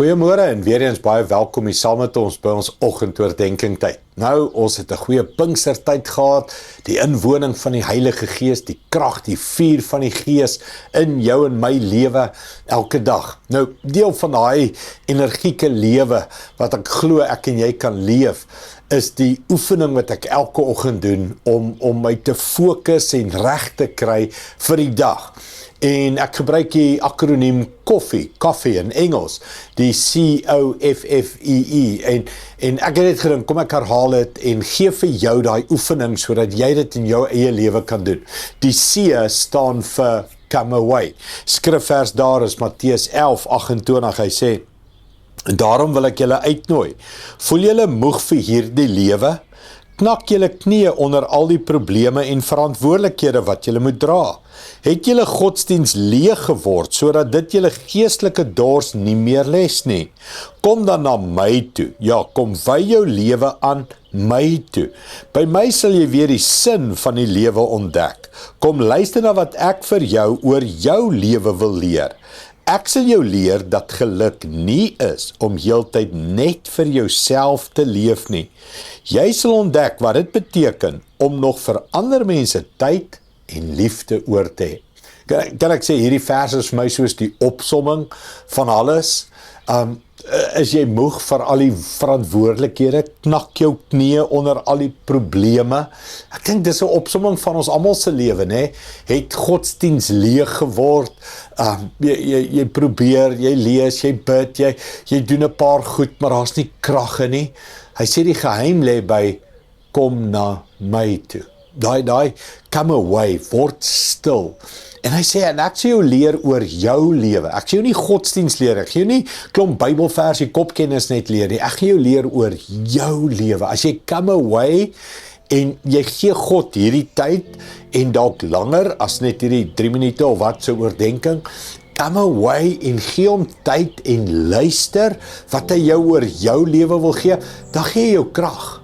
Goeiemôre en weer eens baie welkom hier saam met ons by ons oggendoordenkings tyd. Nou, ons het 'n goeie Pinkstertyd gehad, die inwoning van die Heilige Gees, die krag, die vuur van die Gees in jou en my lewe elke dag. Nou, deel van daai energieke lewe wat ek glo ek en jy kan leef, is die oefening wat ek elke oggend doen om my te fokus en reg te kry vir die dag. En ek gebruik die akroniem koffie in Engels, die COFFEE, en ek het net gedink, kom ek herhaal dit en gee vir jou daai oefening sodat jy dit in jou eie lewe kan doen. Die C staan vir come away. Skrifvers daar is Matteus 11:28, hy sê, en daarom wil ek julle uitnooi, voel julle moeg vir hierdie lewe? Knak julle knieë onder al die probleme en verantwoordelikhede wat julle moet dra? Het julle godsdiens leeg geword, sodat dit julle geestelike dors nie meer les nie? Kom dan na my toe, ja, kom wy jou lewe aan my toe. By my sal jy weer die sin van die lewe ontdek. Kom luister na wat ek vir jou oor jou lewe wil leer. Ek sal jou leer dat geluk nie is om heeltyd net vir jouself te leef nie. Jy sal ontdek wat dit beteken om nog vir ander mense tyd en liefde oor te hê. Kan ek sê, hierdie vers is vir my soos die opsomming van alles. Is jy moeg vir al die verantwoordelikhede, knak jou knieë onder al die probleme? Ek dink dis 'n opsomming van ons almal se lewe, né? Het godsdiens leeg geword, jy probeer, jy lees, jy bid, jy doen 'n paar goed, maar daar's nie krag in nie. Hy sê die geheim lê by, kom na my toe. Daai come away, word stil. En hy sê, en ek sê jou leer oor jou lewe. Ek sê jou nie godsdiens leer, ek gee jou nie klomp Bybelverse, kopkennis net leer nie. Ek gee jou leer oor jou lewe. As jy come away en jy gee God hierdie tyd en dalk langer as net hierdie 3 minute of wat so oordenking, come away en gee hom tyd en luister wat hy jou oor jou lewe wil gee, dan gee hy jou krag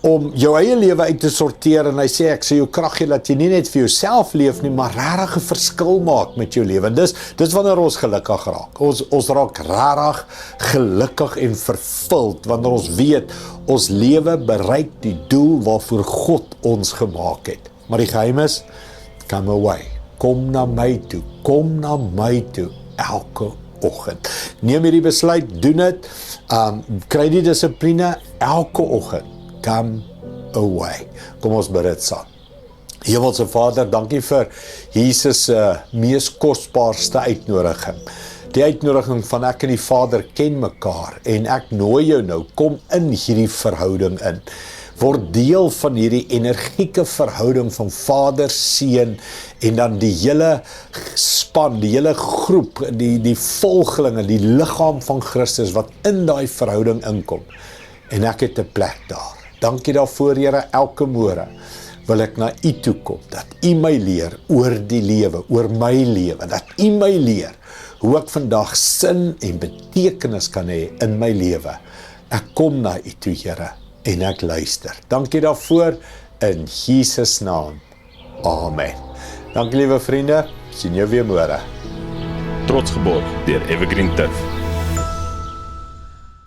om jou eie lewe uit te sorteer, en hy sê, ek sê jou krag gee, dat jy nie net vir jouself leef nie, maar regtig 'n verskil maak met jou lewe, en dis wanneer ons gelukkig raak, ons raak regtig gelukkig en vervuld, wanneer ons weet, ons lewe bereik die doel waarvoor God ons gemaak het, maar die geheim is, come away, kom na my toe, elke oggend, neem hierdie besluit, doen dit, kry die dissipline, elke oggend, come away. Kom ons bid dit saam. Hemelse Vader, dankie vir Jesus se mees kosbaarste uitnodiging. Die uitnodiging van ek en die Vader ken mekaar, en ek nooi jou nou, kom in hierdie verhouding in. Word deel van hierdie energieke verhouding van Vader, Seun, en dan die hele span, die hele groep, die volgelinge, die liggaam van Christus, wat in daai verhouding inkom. En ek het 'n plek daar. Dankie daarvoor, Here, elke môre wil ek na U toe kom, dat U my leer oor die lewe, oor my lewe, dat U my leer hoe ek vandag sin en betekenis kan hê in my lewe. Ek kom na U toe, Here, en ek luister. Dankie daarvoor, in Jesus naam. Amen. Dankie, liewe vriende, sien jou weer môre. Trots geborg deur Evergreen Turf.